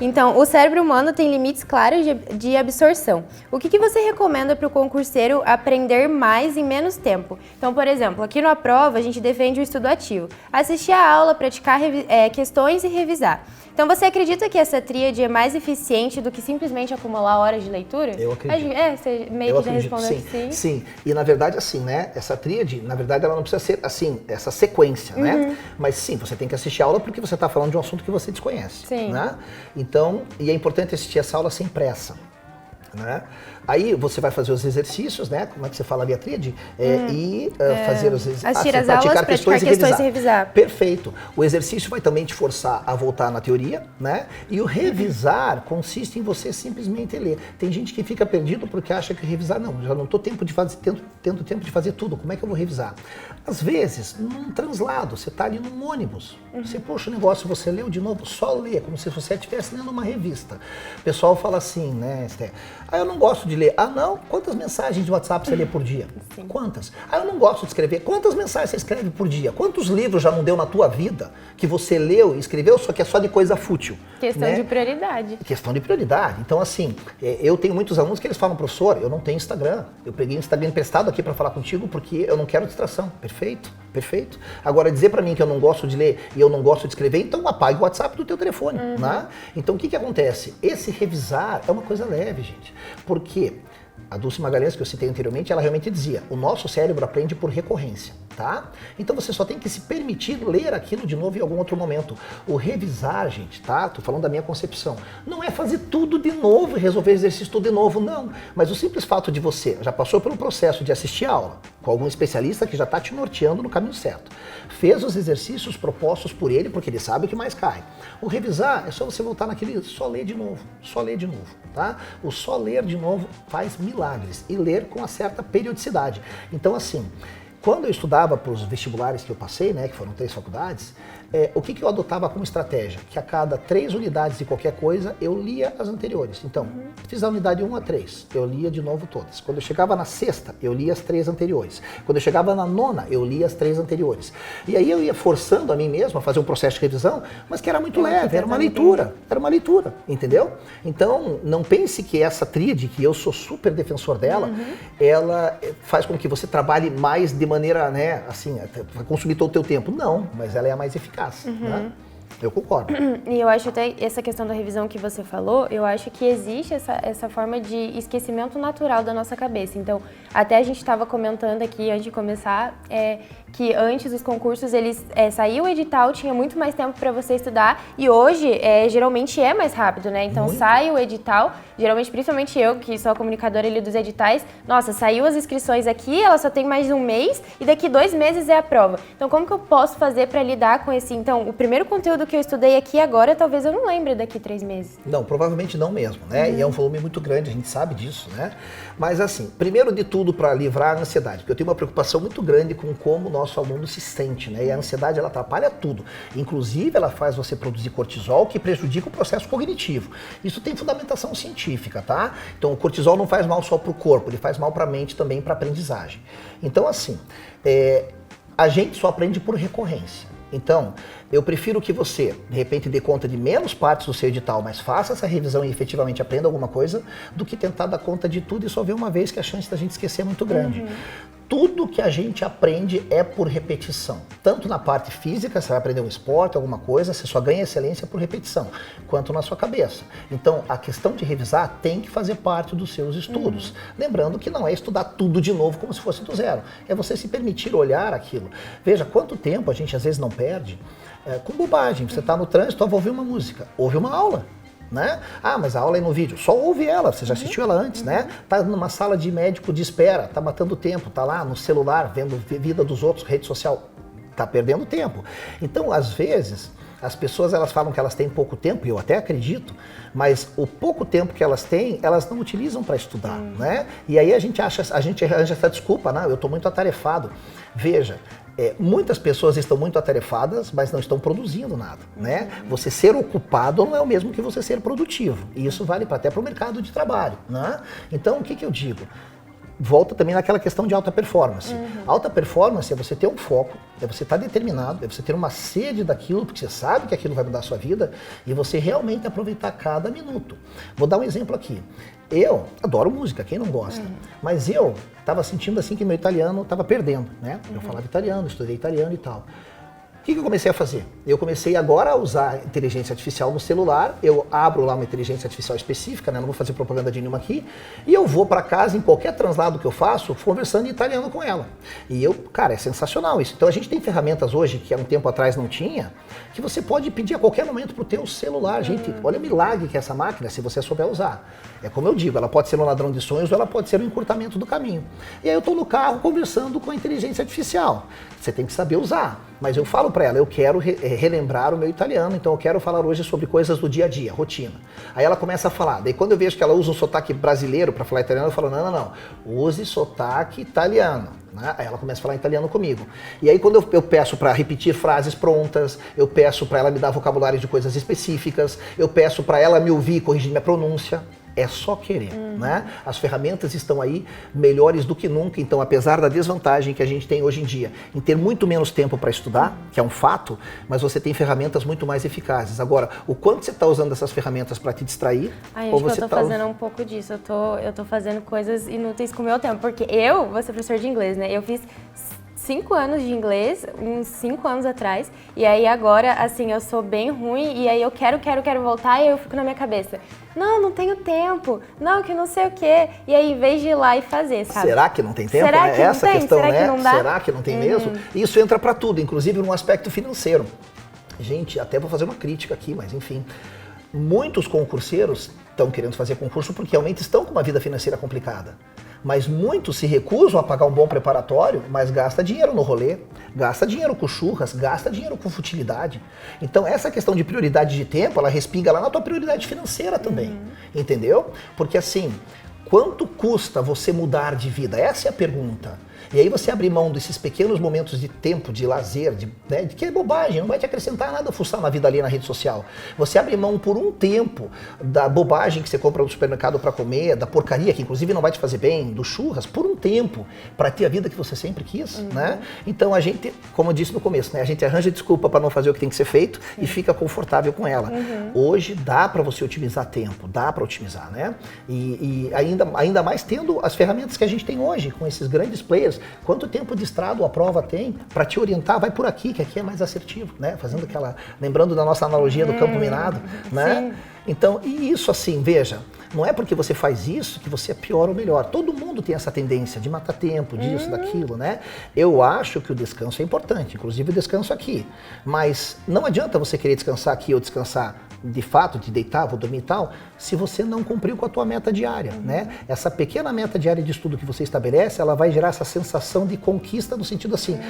Então, o cérebro humano tem limites claros de absorção. O que você recomenda para o concurseiro aprender mais em menos tempo? Então, por exemplo, aqui na prova, a gente defende o estudo ativo. Assistir a aula, praticar questões e revisar. Então, você acredita que essa tríade é mais eficiente do que simplesmente acumular horas de leitura? Eu acredito. Você meio que já respondeu que sim. Sim, e na verdade assim, né, essa tríade, na verdade ela não precisa ser assim, essa sequência, né? Mas sim, você tem que assistir a aula porque você está falando de um assunto que você desconhece, né? Então, e é importante assistir essa aula sem pressa. Né? Aí você vai fazer os exercícios, né? Como é que você fala ali a tríade? Fazer os exercícios. Assistir as aulas, praticar questões e revisar. Perfeito. O exercício vai também te forçar a voltar na teoria, né? E o revisar consiste em você simplesmente ler. Tem gente que fica perdido porque acha que revisar, não, já não estou tendo tempo de fazer tudo, como é que eu vou revisar? Às vezes, num translado, você está ali num ônibus, você puxa o negócio, você leu de novo, só lê, como se você estivesse lendo uma revista. O pessoal fala assim, né, Esté? Eu não gosto de ler. Não? Quantas mensagens de WhatsApp você lê por dia? Sim. Quantas? Eu não gosto de escrever. Quantas mensagens você escreve por dia? Quantos livros já não deu na tua vida que você leu e escreveu, só que é só de coisa fútil? Questão de prioridade. Questão de prioridade. Então, assim, eu tenho muitos alunos que eles falam, professor, eu não tenho Instagram. Eu peguei o Instagram emprestado aqui para falar contigo porque eu não quero distração. Perfeito, perfeito. Agora, dizer para mim que eu não gosto de ler e eu não gosto de escrever, então apague o WhatsApp do teu telefone, né? Então, o que acontece? Esse revisar é uma coisa leve, gente. Porque a Dulce Magalhães, que eu citei anteriormente, ela realmente dizia, o nosso cérebro aprende por recorrência, tá? Então você só tem que se permitir ler aquilo de novo em algum outro momento. O revisar, gente, tá? Tô falando da minha concepção. Não é fazer tudo de novo e resolver exercício tudo de novo, não. Mas o simples fato de você já passou pelo processo de assistir a aula com algum especialista que já está te norteando no caminho certo. Fez os exercícios propostos por ele, porque ele sabe o que mais cai. O revisar é só você voltar naquele só ler de novo, tá? O só ler de novo faz milagres e ler com uma certa periodicidade. Então, assim, quando eu estudava para os vestibulares que eu passei, né, que foram 3 faculdades, o que eu adotava como estratégia? Que a cada 3 unidades de qualquer coisa, eu lia as anteriores. Então, fiz a unidade 1 a 3, eu lia de novo todas. Quando eu chegava na 6ª, eu lia as 3 anteriores. Quando eu chegava na 9ª, eu lia as 3 anteriores. E aí eu ia forçando a mim mesmo a fazer um processo de revisão, mas que era muito leve, era uma leitura, entendeu? Então, não pense que essa tríade, que eu sou super defensor dela, ela faz com que você trabalhe mais de maneira, né, assim, vai consumir todo o teu tempo. Não, mas ela é a mais eficaz. Né? Eu concordo. E eu acho até essa questão da revisão que você falou, eu acho que existe essa forma de esquecimento natural da nossa cabeça. Então, até a gente estava comentando aqui antes de começar, que antes dos concursos eles saía o edital, tinha muito mais tempo para você estudar e hoje geralmente é mais rápido, né? Então sai o edital, geralmente principalmente eu que sou a comunicadora ali dos editais, nossa, saiu as inscrições aqui, ela só tem mais de 1 mês e daqui 2 meses é a prova. Então como que eu posso fazer para lidar com esse? Então o primeiro conteúdo que eu estudei aqui agora, talvez eu não lembre daqui 3 meses. Não, provavelmente não mesmo, né? E é um volume muito grande, a gente sabe disso, né? Mas assim, primeiro de tudo para livrar a ansiedade, porque eu tenho uma preocupação muito grande com como o nosso aluno se sente, né? E a ansiedade, ela atrapalha tudo. Inclusive, ela faz você produzir cortisol, que prejudica o processo cognitivo. Isso tem fundamentação científica, tá? Então, o cortisol não faz mal só para o corpo, ele faz mal para a mente também, para a aprendizagem. Então, assim, a gente só aprende por recorrência. Então, eu prefiro que você, de repente, dê conta de menos partes do seu edital, mas faça essa revisão e efetivamente aprenda alguma coisa, do que tentar dar conta de tudo e só ver uma vez, que a chance da gente esquecer é muito grande. Tudo que a gente aprende é por repetição. Tanto na parte física, você vai aprender um esporte, alguma coisa, você só ganha excelência por repetição, quanto na sua cabeça. Então, a questão de revisar tem que fazer parte dos seus estudos. Lembrando que não é estudar tudo de novo como se fosse do zero. É você se permitir olhar aquilo. Veja quanto tempo a gente às vezes não perde com bobagem. Você está no trânsito, vai ouvir uma música, ouve uma aula. Né? Ah, mas a aula é no vídeo. Só ouve ela, você já assistiu ela antes, né? Tá numa sala de médico de espera, tá matando tempo, tá lá no celular, vendo vida dos outros, rede social, tá perdendo tempo. Então, às vezes, as pessoas elas falam que elas têm pouco tempo, e eu até acredito, mas o pouco tempo que elas têm, elas não utilizam para estudar, né? E aí a gente arranja essa desculpa, não, eu tô muito atarefado. Veja, Muitas pessoas estão muito atarefadas, mas não estão produzindo nada, né? Você ser ocupado não é o mesmo que você ser produtivo. E isso vale até para o mercado de trabalho, né? Então, o que eu digo? Volta também naquela questão de alta performance. Alta performance é você ter um foco, é você estar determinado, é você ter uma sede daquilo, porque você sabe que aquilo vai mudar a sua vida, e você realmente aproveitar cada minuto. Vou dar um exemplo aqui. Eu adoro música, quem não gosta? Mas eu estava sentindo assim que meu italiano estava perdendo, né? Eu falava italiano, estudei italiano e tal. O que eu comecei a fazer? Eu comecei agora a usar inteligência artificial no celular, eu abro lá uma inteligência artificial específica, né? Não vou fazer propaganda de nenhuma aqui, e eu vou para casa, em qualquer translado que eu faço, conversando em italiano com ela. E cara, é sensacional isso. Então a gente tem ferramentas hoje, que há um tempo atrás não tinha, que você pode pedir a qualquer momento pro teu celular. Gente, olha o milagre que é essa máquina, se você souber usar. É como eu digo, ela pode ser um ladrão de sonhos ou ela pode ser um encurtamento do caminho. E aí eu estou no carro conversando com a inteligência artificial. Você tem que saber usar. Mas eu falo para ela, eu quero relembrar o meu italiano, então eu quero falar hoje sobre coisas do dia a dia, rotina. Aí ela começa a falar, daí quando eu vejo que ela usa um sotaque brasileiro para falar italiano, eu falo, não, use sotaque italiano. Né? Aí ela começa a falar italiano comigo. E aí quando eu peço para repetir frases prontas, eu peço para ela me dar vocabulário de coisas específicas, eu peço para ela me ouvir e corrigir minha pronúncia. É só querer, né? As ferramentas estão aí melhores do que nunca, então apesar da desvantagem que a gente tem hoje em dia, em ter muito menos tempo para estudar, que é um fato, mas você tem ferramentas muito mais eficazes. Agora, o quanto você está usando essas ferramentas para te distrair, ou você eu tô fazendo um pouco disso, eu tô fazendo coisas inúteis com o meu tempo, porque eu vou ser professor de inglês, né? Eu fiz 5 anos de inglês, uns 5 anos atrás, e aí agora, assim, eu sou bem ruim, e aí eu quero voltar, e aí eu fico na minha cabeça, não tenho tempo, não, que não sei o quê, e aí em vez de ir lá e fazer, sabe? Será que não tem tempo? Será que essa não tem? questão, Será né? Que não dá? Será que não tem mesmo? Isso entra para tudo, inclusive no aspecto financeiro. Gente, até vou fazer uma crítica aqui, mas enfim, muitos concurseiros estão querendo fazer concurso porque realmente estão com uma vida financeira complicada. Mas muitos se recusam a pagar um bom preparatório, mas gasta dinheiro no rolê, gasta dinheiro com churras, gasta dinheiro com futilidade. Então essa questão de prioridade de tempo, ela respinga lá na tua prioridade financeira também, entendeu? Porque assim, quanto custa você mudar de vida? Essa é a pergunta. E aí você abrir mão desses pequenos momentos de tempo, de lazer, de que é bobagem, não vai te acrescentar nada fuçar na vida ali na rede social. Você abre mão por um tempo da bobagem que você compra no supermercado para comer, da porcaria que inclusive não vai te fazer bem, do churras, por um tempo, para ter a vida que você sempre quis, né? Então a gente, como eu disse no começo, né, a gente arranja desculpa para não fazer o que tem que ser feito e fica confortável com ela. Hoje dá para você otimizar tempo, dá para otimizar, né? E ainda mais tendo as ferramentas que a gente tem hoje, com esses grandes players. Quanto tempo de estrada a prova tem para te orientar? Vai por aqui, que aqui é mais assertivo, né? Fazendo aquela, lembrando da nossa analogia do campo minado, né? Sim. Então, e isso assim, veja, não é porque você faz isso que você é pior ou melhor. Todo mundo tem essa tendência de matar tempo, disso, daquilo, né? Eu acho que o descanso é importante, inclusive o descanso aqui. Mas não adianta você querer descansar aqui ou descansar de fato, de deitar, vou dormir e tal, se você não cumpriu com a tua meta diária, né? Essa pequena meta diária de estudo que você estabelece, ela vai gerar essa sensação de conquista no sentido assim,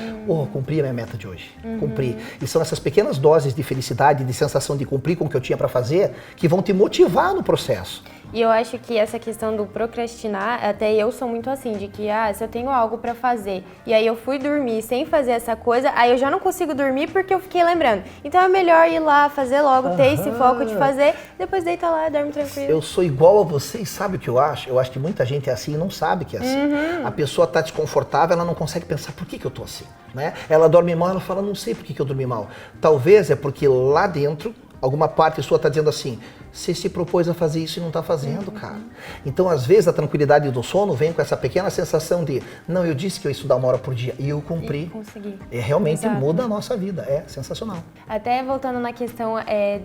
cumpri a minha meta de hoje, cumpri. E são essas pequenas doses de felicidade, de sensação de cumprir com o que eu tinha para fazer, que vão te motivar no processo. E eu acho que essa questão do procrastinar, até eu sou muito assim, de que, se eu tenho algo pra fazer, e aí eu fui dormir sem fazer essa coisa, aí eu já não consigo dormir porque eu fiquei lembrando. Então é melhor ir lá, fazer logo, ter esse foco de fazer, depois deita lá e dorme tranquilo. Eu sou igual a você e sabe o que eu acho? Eu acho que muita gente é assim e não sabe que é assim. A pessoa tá desconfortável, ela não consegue pensar, por que eu tô assim? Né? Ela dorme mal, ela fala, não sei por que eu dormi mal. Talvez é porque lá dentro, alguma parte sua está dizendo assim, você se propôs a fazer isso e não está fazendo, cara. Então, às vezes, a tranquilidade do sono vem com essa pequena sensação de, não, eu disse que eu ia estudar 1 hora por dia e eu cumpri. E consegui. Realmente muda a nossa vida, é sensacional. Até voltando na questão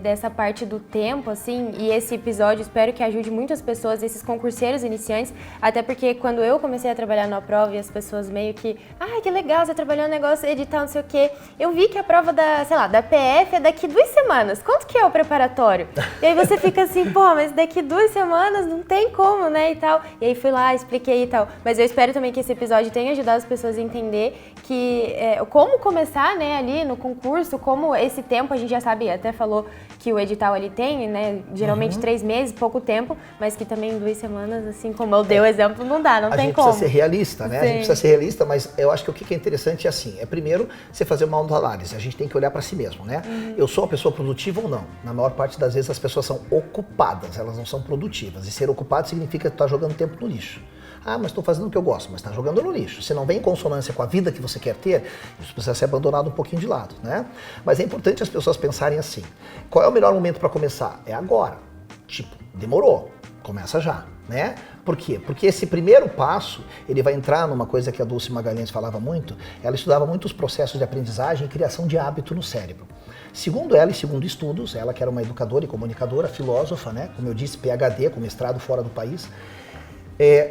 dessa parte do tempo, assim, e esse episódio, espero que ajude muitas pessoas, esses concurseiros iniciantes, até porque quando eu comecei a trabalhar na prova e as pessoas meio que, que legal, você trabalhou no negócio, editar, não sei o quê, eu vi que a prova da PF é daqui 2 semanas, quanto que é o preparatório? E aí você fica assim, pô, mas daqui 2 semanas não tem como, né, e tal. E aí fui lá, expliquei e tal. Mas eu espero também que esse episódio tenha ajudado as pessoas a entender que como começar, né, ali no concurso, como esse tempo, a gente já sabe, até falou que o edital ali tem, né, geralmente 3 meses, pouco tempo, mas que também 2 semanas, assim como eu dei o exemplo, não dá, não tem como. A gente precisa ser realista, né? Sim. A gente precisa ser realista, mas eu acho que o que é interessante é assim, primeiro você fazer uma autoanálise, a gente tem que olhar para si mesmo, né? Eu sou uma pessoa produtiva ou não? Na maior parte das vezes as pessoas são ocupadas, elas não são produtivas, e ser ocupado significa que tu tá jogando tempo no lixo. Ah, mas estou fazendo o que eu gosto, mas está jogando no lixo. Se não vem em consonância com a vida que você quer ter, isso precisa ser abandonado um pouquinho de lado, né? Mas é importante as pessoas pensarem assim, qual é o melhor momento para começar? É agora. Tipo, demorou, começa já, né? Por quê? Porque esse primeiro passo, ele vai entrar numa coisa que a Dulce Magalhães falava muito, ela estudava muito os processos de aprendizagem e criação de hábito no cérebro. Segundo ela e segundo estudos, ela que era uma educadora e comunicadora, filósofa, né? Como eu disse, PhD, com mestrado fora do país,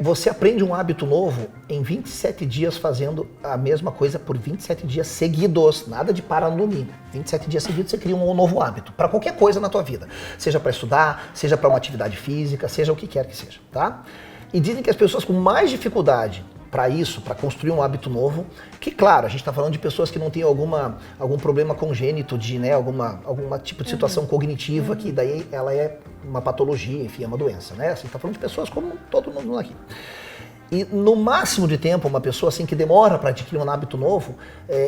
você aprende um hábito novo em 27 dias fazendo a mesma coisa por 27 dias seguidos, nada de parar no domingo. 27 dias seguidos você cria um novo hábito, para qualquer coisa na tua vida. Seja para estudar, seja para uma atividade física, seja o que quer que seja, tá? E dizem que as pessoas com mais dificuldade para isso, para construir um hábito novo, que claro, a gente está falando de pessoas que não têm algum problema congênito de, né, alguma tipo de situação cognitiva, que daí ela é uma patologia, enfim, é uma doença, né? Você está falando de pessoas como todo mundo aqui. E no máximo de tempo, uma pessoa assim que demora para adquirir um hábito novo,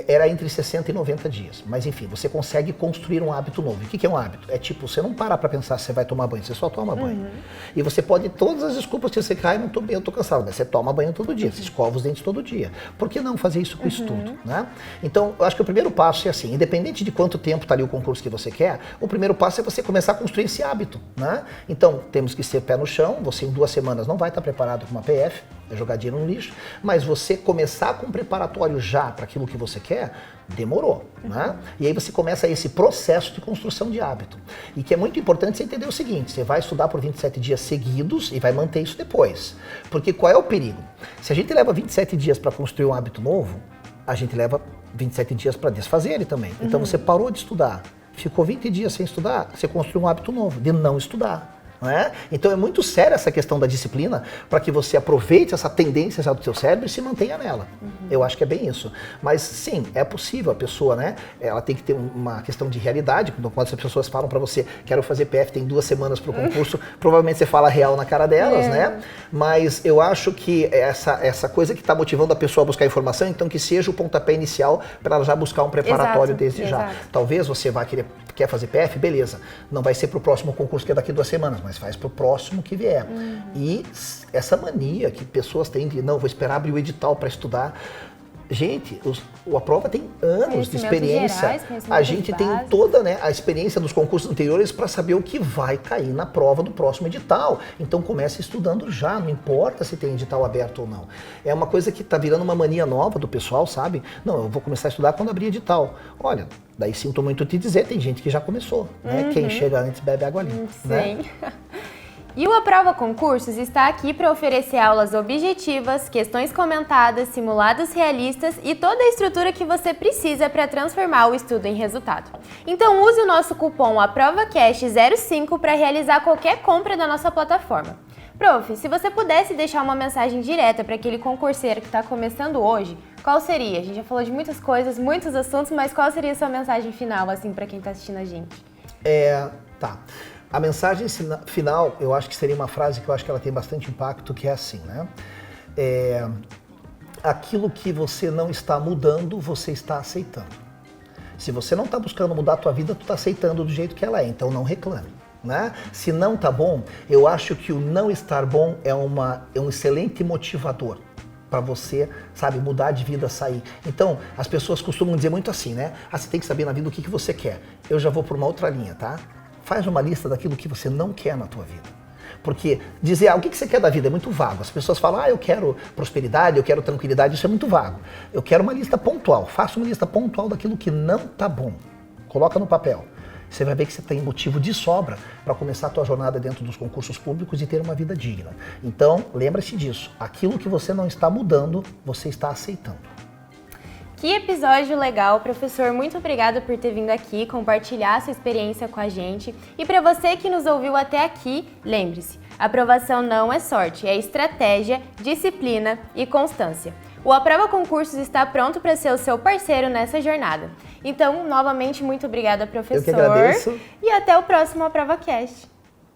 era entre 60 e 90 dias. Mas enfim, você consegue construir um hábito novo. E o que é um hábito? É tipo, você não parar para pensar se você vai tomar banho, você só toma banho. E você pode, todas as desculpas que você cai, não tô bem, eu tô cansado, mas você toma banho todo dia, você escova os dentes todo dia. Por que não fazer isso com o estudo, né? Então, eu acho que o primeiro passo é assim, independente de quanto tempo está ali o concurso que você quer, o primeiro passo é você começar a construir esse hábito, né? Então, temos que ser pé no chão, você em 2 semanas não vai estar preparado para uma PF, jogar dinheiro no lixo, mas você começar com um preparatório já para aquilo que você quer, demorou, né? E aí você começa esse processo de construção de hábito. E que é muito importante você entender o seguinte, você vai estudar por 27 dias seguidos e vai manter isso depois. Porque qual é o perigo? Se a gente leva 27 dias para construir um hábito novo, a gente leva 27 dias para desfazer ele também. Então você parou de estudar, ficou 20 dias sem estudar, você construiu um hábito novo, de não estudar. Então é muito séria essa questão da disciplina para que você aproveite essa tendência já do seu cérebro e se mantenha nela. Eu acho que é bem isso. Mas sim, é possível a pessoa, né? Ela tem que ter uma questão de realidade. Quando as pessoas falam para você, quero fazer PF, tem 2 semanas para o concurso, provavelmente você fala real na cara delas, né? Mas eu acho que essa coisa que está motivando a pessoa a buscar informação, então que seja o pontapé inicial para ela já buscar um preparatório desde já. Talvez você vá quer fazer PF, beleza. Não vai ser para o próximo concurso que é daqui 2 semanas, mas faz para o próximo que vier. E essa mania que pessoas têm de, não, vou esperar abrir o edital para estudar. Gente, a prova tem anos de experiência. A gente tem toda, né, a experiência dos concursos anteriores para saber o que vai cair na prova do próximo edital. Então comece estudando já, não importa se tem edital aberto ou não. É uma coisa que está virando uma mania nova do pessoal, sabe? Não, eu vou começar a estudar quando abrir edital. Olha, daí sinto muito te dizer, tem gente que já começou, né? Quem chega antes bebe água limpa. Sim. Né? E o Aprova Concursos está aqui para oferecer aulas objetivas, questões comentadas, simulados realistas e toda a estrutura que você precisa para transformar o estudo em resultado. Então use o nosso cupom AprovaCast05 para realizar qualquer compra da nossa plataforma. Prof, se você pudesse deixar uma mensagem direta para aquele concurseiro que está começando hoje, qual seria? A gente já falou de muitas coisas, muitos assuntos, mas qual seria a sua mensagem final, assim, para quem está assistindo a gente? Tá. A mensagem final, eu acho que seria uma frase que eu acho que ela tem bastante impacto, que é assim, né? Aquilo que você não está mudando, você está aceitando. Se você não está buscando mudar a tua vida, tu está aceitando do jeito que ela é, então não reclame. Né? Se não tá bom, eu acho que o não estar bom é um excelente motivador para você, sabe, mudar de vida, sair. Então, as pessoas costumam dizer muito assim, né? Você tem que saber na vida o que você quer. Eu já vou por uma outra linha, tá? Faz uma lista daquilo que você não quer na tua vida. Porque dizer, o que você quer da vida é muito vago. As pessoas falam, eu quero prosperidade, eu quero tranquilidade, isso é muito vago. Eu quero uma lista pontual. Faça uma lista pontual daquilo que não tá bom. Coloca no papel. Você vai ver que você tem motivo de sobra para começar a tua jornada dentro dos concursos públicos e ter uma vida digna. Então, lembre-se disso. Aquilo que você não está mudando, você está aceitando. Que episódio legal, professor. Muito obrigada por ter vindo aqui compartilhar sua experiência com a gente. E para você que nos ouviu até aqui, lembre-se, aprovação não é sorte, é estratégia, disciplina e constância. O Aprova Concursos está pronto para ser o seu parceiro nessa jornada. Então, novamente, muito obrigada, professor. Eu que agradeço. E até o próximo AprovaCast.